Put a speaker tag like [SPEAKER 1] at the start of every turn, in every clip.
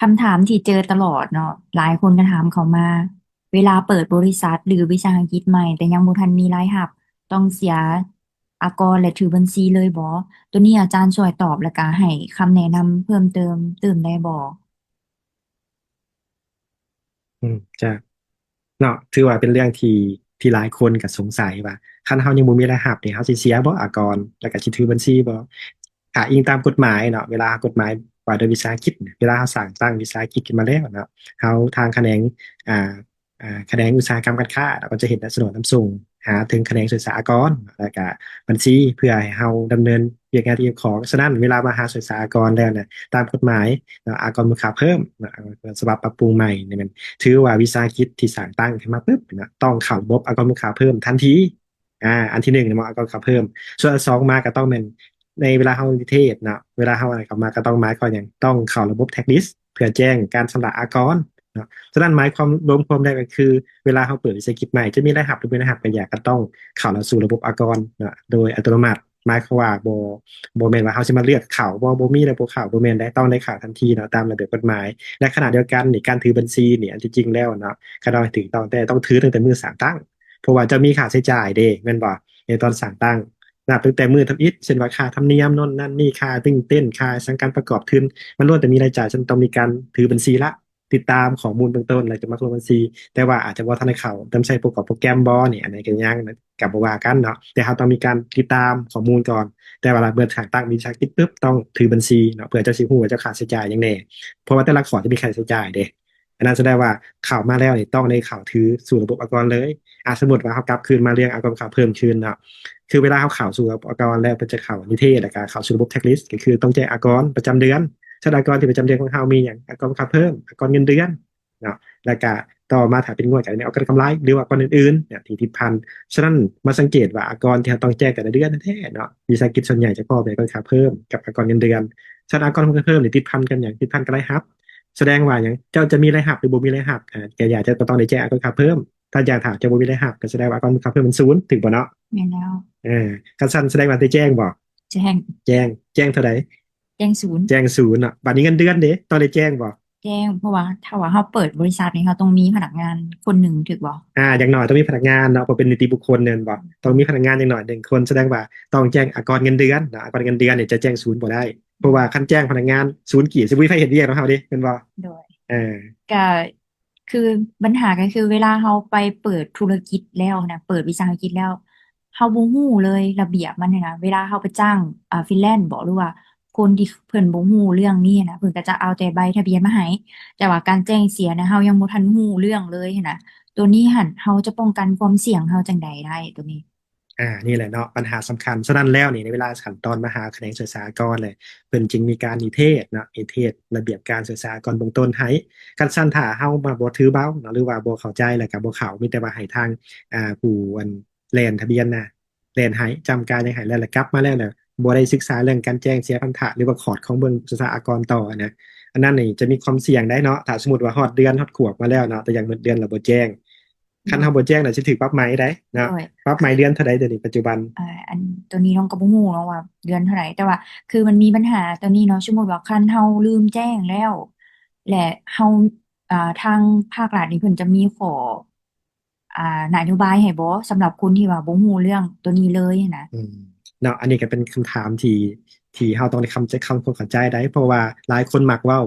[SPEAKER 1] คำถามที่เจอตลอดเนาะหลายคนก็ถามเขามาเวลาเปิดบริษัทหรือวิสาหกิจใหม่แต่ยังบ่ทันมีรายรับต้องเสียอากรและถือบัญชีเลยบ่ตัวนี้อาจารย์ช่วยตอบและก็ให้คำแนะนำเพิ่มเติมได้บ่จ
[SPEAKER 2] ะเนาะถือว่าเป็นเรื่องที่หลายคนก็สงสัยว่าคันเฮายังบ่มีรายรับนี่เฮาสิเสียบ่อากรแล้วก็สิถือบัญชีบ่ถ้าอิงตามกฎหมายเนาะเวลากฎหมายว่าโดยวิสาหกิจเนี่ยเวลาเฮาสร้างตั้งวิสาหกิจขึ้นมาแล้วเนาะเฮาทางแขนงอ่าแขนงอุตสาหกรรมการค้าเราก็จะเห็นและสนองนำส่งหาถึงแขนงสื่อสารอากรแล้วก็บัญชีเพื่อให้เฮาดำเนินเรื่องงานที่ของฉะนั้นเวลามาหาสื่อสารอากรแล้วเนี่ยตามกฎหมายเนาะอากรมูลค่าเพิ่มเนาะฉบับปรับปรุงใหม่เนี่ยมัน ถือว่าวิสาหกิจที่สร้างตั้งขึ้นมาปุ๊บนะต้องเข้าระบบอากรมูลค่าเพิ่มทันทีอันที่หนึ่งเนี่ยมันอากรมูลค่าเพิ่มส่วนอันสองมาก็ต้องเป็นในเวลาเฮานิเทศนะเวลาเฮาอะไรกลับมาก็ต้องหมายความอย่างต้องเข้าระบบแท็กลิสต์เพื่อแจ้งการชำระอากรเนาะฉะนั้นหมายความรวมความได้ก็คือเวลาเขาเปิดวิสาหกิจใหม่จะมีรายรับหรือไม่รายรับก็อยากก็ต้องเข้าสู่ระบบอากรนะโดยอัตโนมัติหมายความว่าโบแมนว่าเขาจะมาเลือกเขาโบมีระบบเขาโบแมนได้ต้องได้ข่าวทันทีเนาะตามระเบียบกฎหมาย และขณะเดียวกันในการถือบัญชีเนี่ยอันที่จริงแล้วเนาะก็ต้องถือต้องถือตั้งแต่มือสั่งตั้งเพราะว่าจะมีค่าใช้จ่ายเด้แม่นบ่ในตอนสั่งตั้งนับตั้งแต่มือทำอิฐเช่นว่าค่าธรรมเนียมโน่นนั่นนี่ค่าตึ้งเต้นค่าสังการประกอบทุนมันล้วนแต่มีรายจ่ายฉันต้องมีการถือบัญชีละติดตามข้อมูลเบื้องต้นอะไรจะมาลงบัญชีแต่ว่าอาจจะว่าทันในเขาต้องใช้ประกอบโปรแกรมบอเนี่ยอันไหนกันยังกับว่ากันเนาะแต่เราต้องมีการติดตามข้อมูลก่อนแต่เวลาเบิดสั่งตั้งมีชักติดปุ๊บต้องถือบัญชีเนาะเพื่อเจ้าสิฮู้ว่าเจ้าขาดใช้จ่ายยังไง เพราะว่าแต่ละขอจะมีค่าใช้จ่ายเด้อันนั้นแสดงว่าข่าวมาแล้วนี่ต้องในข่าวถือสู่ระบบอากรเลยสมมติว่าเขากลับคืนมาเรื่องอากรข่าวเพิ่มคืนเนาะคือเวลาเขาข่าวสู่ระบบอากรแล้วเป็นจะข่าวนิเทศและการข่าวสู่ระบบแท็กลิสต์ก็คือต้องแจ้งอากรประจำเดือนชาติอากรที่ประจำเดือนของเขามีอย่างอากรข่าวเพิ่มอากรเงินเดือนเนาะแล้วก็ต่อมาถ้าเป็นงวดกับอากรกำไรหรือว่าอากรอื่นๆเนี่ยที่ทิพันฉะนั้นมาสังเกตว่าอากรที่เราต้องแจ้งแต่ละเดือนแท้ๆเนาะวิสาหกิจส่วนใหญ่จะพอเป็นอากรข่าวเพิ่มกับอากรเงินเดือน ชาติอากรเพิ่มหรือติดพันกันอย่างติดพันกันไรครับแสดงว่าอย่างเจ้าจะมีรายหับหรือบ่มีรายหับแกอยากจะต้องได้แจ้งอากรขับเพิ่มถ้าอยากถามจะบ่มีรายหับก็แสดงว่าอากรขับเพิ่มมันศูนย์ถึงบ่เนาะแ
[SPEAKER 1] ม่นแล้วเ
[SPEAKER 2] ออคันสั้นแสดงว่าได้แจ้งบ่แ
[SPEAKER 1] จ้งแ
[SPEAKER 2] จ้งเท่าใดแ
[SPEAKER 1] จ้งศูนย์
[SPEAKER 2] แจ้งศูนย์อ่ะบัดนี้เงินเดือนเด้ต้องได้แจ้งบ่แ
[SPEAKER 1] จ้งเพราะว่าถ้าว่าเขาเปิดบริษัทนี่เขาต้องมีพนักงานคนหนึ่งถูกบ่อ
[SPEAKER 2] ย่างน้อยต้องมีพนักงานเนาะเพราะเป็นนิติบุคคลเนี่ยบ่ต้องมีพนักงานอย่างน้อยหนึ่งคนแสดงว่าต้องแจ้งอากรเงินเดือนนะอากรเงินเดือนเนี่ยจะแจ้งศูนย์บ่ได้เพราะว่าคันแจ้งพนักงานศูนย์กี่สิบ่มีใครเห็นเรียกเนาะเฮาดิเป็นบ่
[SPEAKER 1] โดย
[SPEAKER 2] เออก
[SPEAKER 1] ็คือปัญหาก็คือเวลาเราไปเปิดธุรกิจแล้วนะเปิดวิสาหกิจแล้วเราบ่ฮู้เลยระเบียบมันเนี่ยนะเวลาเราไปจ้างฟรีแลนซ์บอกหรือว่าคนที่เพิ่นบ่ฮู้เรื่องนี้นะเพิ่นก็จะเอาแต่ใบทะเบียนมาให้แต่ว่าการแจ้งเสียนะเรายังบ่ทันฮู้เรื่องเลยนะตัวนี้หั่นเราจะป้องกันความเสี่ยงเราจั่งใดได้ตัวนี้น
[SPEAKER 2] ี่แหละเนาะปัญหาสำคัญฉะนั้นแล้วนี่ในเวลาขั้นตอนมหาแขนงศึกษากรเลยเพิ่นจึงมีการนิเทศเนาะนิเทศระเบียบการศึกษากรเบื้องต้นให้คันซั่นถ้าเฮามาบ่ถือเบ้าเนาะหรือว่าบ่เข้าใจแล้วก็บ่เข้ามีแต่ว่าให้ทางผู้อันแล่นทะเบียนน่ะแล่นให้จำการยังให้แล้วกลับมาแล้วน่ะบ่ได้ศึกษาเรื่องการแจ้งเสียพันธะหรือว่าคอร์ดของเบิ่งศึกษากรต่อนะอันนั้นนี่จะมีความเสี่ยงได้เนาะถ้าสมมุติว่าฮอดเดือนฮอดขวบมาแล้วเนาะแต่ยังหมดเดือนแล้วบ่แจ้งคันเฮาบ่
[SPEAKER 1] โดยแ
[SPEAKER 2] จ้งน่ะสิถูกปรับไหมได้โ
[SPEAKER 1] ดเ
[SPEAKER 2] นาะย ปรับไหมเดือนเท่าใดเดี๋ยวนี้ปัจจุบัน
[SPEAKER 1] อันตัวนี้น้องก็บ่ฮู้เนาะว่าเดือนเท่าไหร่แต่ว่าคือมันมีปัญหาตัวนี้เนาะสมมุติว่าคันเฮาลืมแจ้งแล้วและเฮาทางภาครัฐนี่เพิ่นจะมีขออ่านโยบายให้บ่สำหรับคนที่ว่าบ่ฮู้เรื่องตัวนี้เลยนะ
[SPEAKER 2] อืมเนาะอันนี้ก็เป็นคำถามที่เราต้องได้คำความเข้าใจได้เพราะว่าหลายคนมักเว่าบ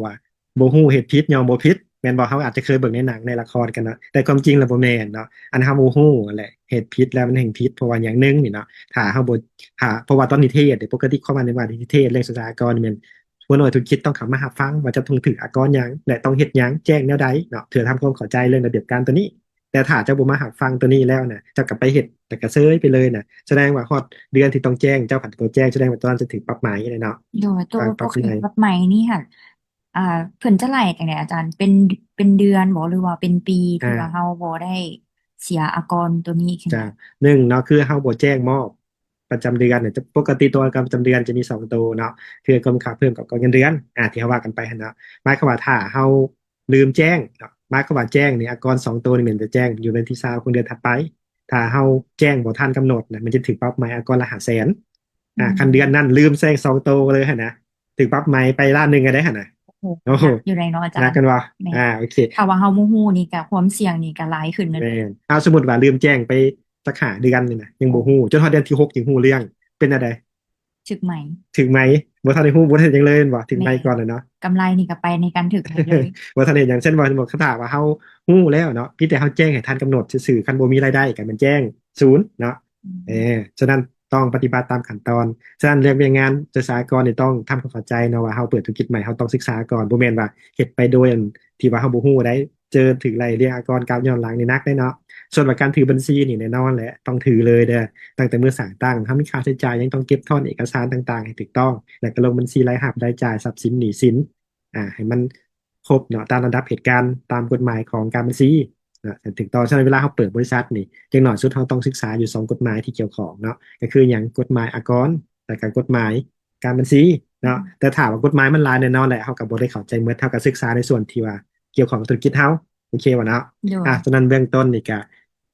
[SPEAKER 2] ่ฮู้เฮ็ดผิดยอมบ่ผิดแม่นบ่เขาอาจจะเคยเบิ่งในหนังในละครกันเนาะแต่ความจริงแล้วบ่แม่นเนาะอันเฮาบ่ฮู้นั่นแหละเฮ็ดผิดแล้วมันแห่งผิดเพราะว่าอย่างหนึงนี่เนาะถ้าเฮาบ่เพราะว่าตอนนิเทศเนี่ยปกติเข้ามาในว่านิเทศเรื่องสถากรณ์นี่แม่นหัวหน่วยธุรกิจต้องเข้ามารับฟังว่าจะต้องถึงอากรหยังและต้องเฮ็ดหยังแจ้งแนวใดเนาะเพื่อทำความเข้าใจเรื่องระเบียบการตัวนี้ แต่ถ้าเจ้าบ่มาหักฟังตัวนี้แล้วนะเจ้ากลับไปเฮ็ดแต่กระเซยไปเลยนะแสดงว่าฮอดเดือนที่ต้องแจ้งเจ้าผัดตัวแจ้งแสดงว่าตอนนั้นจะถึงปรับหมายเลยเนาะ
[SPEAKER 1] โดยตัว
[SPEAKER 2] ปรับยังไงป
[SPEAKER 1] กติแบบใหม่นี่ค่ะอ่าเพิ่นจะไล่จังไดอาจารย์เป็นเดือนบ่หรือว่าเป็นปีที่ว่าเฮาบ่ได้เสียอากรตัวนี้ขึ้นจ
[SPEAKER 2] ะม
[SPEAKER 1] าห
[SPEAKER 2] นึ่งเนาะคือเฮาบ่แจ้งมอบประจำเดือนเนี่ยจะปกติตัวประจำเดือนจะมีสองตัวเนาะคือกรมค่าเพิ่มกับกองเงินเดือนที่เขาว่ากันไปหั่นเนาะหมายความว่าถ้าเฮาลืมแจ้งเนาะหมายความว่าแจ้งนี่อากรสองตัวนี่มันจะแจ้งอยู่ในที่20ของเดือนถัดไปถ้าเฮาแจ้งบ่ทันกำหนดน่ะมันจะถึงปรับใหม่อากรละ500,000
[SPEAKER 1] อื
[SPEAKER 2] คันเดือนนั้น
[SPEAKER 1] มล
[SPEAKER 2] ืมแจ้งสองตัวเลยหั่นนะถึงปรับใหม่ไปล้านหนึงก็ได้หั่นนะ
[SPEAKER 1] โห
[SPEAKER 2] โอ้โห
[SPEAKER 1] หนักอยู่ในเนาะอาจารย์
[SPEAKER 2] นักกันวะ
[SPEAKER 1] แม่
[SPEAKER 2] โอเค
[SPEAKER 1] ถ้าว่าเฮาบ่ฮู้นี่ก็ความเสี่ยงนี่ก็หลายขึ้นนั่น
[SPEAKER 2] แม่
[SPEAKER 1] เลย
[SPEAKER 2] นเอาสมมติว่าลืมแจ้งไปสักหาเดือนนี่นะยัง
[SPEAKER 1] โอ้
[SPEAKER 2] บ่ฮู้จนฮอดเดือนที่6ถึงฮู้เรื่องเป็นอะไร
[SPEAKER 1] ถึกไหม
[SPEAKER 2] ถึงไหมบ่ทันได้ฮู้บ่ทันยังเลยบ่ถึงไหม
[SPEAKER 1] แม่
[SPEAKER 2] ก่อนเลยเนาะ
[SPEAKER 1] กำไรนี่ก็ไปในการถึกไหมเลย
[SPEAKER 2] บ่ทันเห็นอย่างเช่นว่าบอกเขาถามว่าเฮาฮู้แล้วเนาะพี่แต่เฮาแจ้งให้ทันกำหนดซื่อๆคันบ่มีรายได้ก็มันแจ้งศูนย์เนาะ
[SPEAKER 1] อื
[SPEAKER 2] เออ
[SPEAKER 1] ม
[SPEAKER 2] ฉะนั้นต้องปฏิบัติตามขั้นตอนฉะนั้นเรื่องเวียนงานจะสากลนี่ต้องทำความเข้าใจเนาะว่าเฮาเปิดธุรกิจใหม่เฮาต้องศึกษาก่อนบ่แม่นว่าเฮ็ดไปโดยอันที่ว่าเฮาบ่ฮู้ได้เจอถึงรายเรียกกรกาวย้อนหลังนี่นักได้เนาะส่วนว่าการถือบัญชีนี่แน่นอนแหละต้องถือเลยเด้อตั้งแต่เมื่อสร้างตั้งถ้ามีค่าใช้จ่ายยังต้องเก็บทอนเอกสารต่างๆให้ถูกต้องแล้วก็ลงบัญชีรายรับรายจ่ายทรัพย์สินหนี้สิน ให้มันครบเนาะตามระดับเหตุการณ์ตามกฎหมายของการบัญชีนะแต่ถึงตอนฉะนั้นเวลาเขาเปิดบริษัทนี่อย่างหน่อยสุดเขาต้องศึกษาอยู่สองกฎหมายที่เกี่ยวของเนาะก็คืออย่างกฎหมายอากรแต่การกฎหมายการบัญชีเนาะแต่ถามว่ากฎหมายมันหลายแน่นอนแหละเขากับบได้เข้าใจเมื่อเท่ากับศึกษาในส่วนที่ว่าเกี่ยวของธุรกิจเขาโอเควะเนาะ
[SPEAKER 1] โดย
[SPEAKER 2] ฉะนั้นเบื้องต้นนี่ก็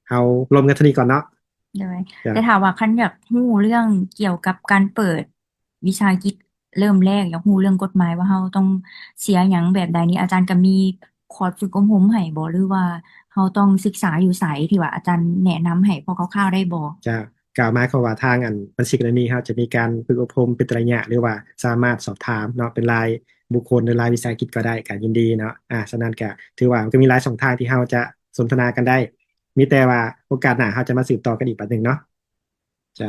[SPEAKER 2] เอาลงกันเท่านี้ก่อนเนาะ
[SPEAKER 1] เลย
[SPEAKER 2] จะ
[SPEAKER 1] แต่ถามว่าคันอยากรู้เรื่องเกี่ยวกับการเปิดวิชากิจเริ่มแรกอยากรู้เรื่องกฎหมายว่าเราต้องเสียหยังแบบใดนี้อาจารย์ก็มีคอร์สฝึกอบรมให้บ่หรือว่าเราต้องศึกษาอยู่ไสที่ว่าอาจารย์แนะนำให้พอคร่าวๆได้บ่
[SPEAKER 2] จะกล่าวหมายความว่าทางอันบัญชีกรณีครับจะมีการฝึกอบรมเป็นระยะหรือว่าสามารถสอบถามเนาะเป็นรายบุคคลหรือรายวิสาหกิจก็ได้ก็ยินดีเนาะฉะนั้นก็ถือว่ามันก็มีหลายช่องทางที่เราจะสนทนากันได้มีแต่ว่าโอกาสหน้าเราจะมาสืบต่อกันอีกประเด็นงเนาะจะ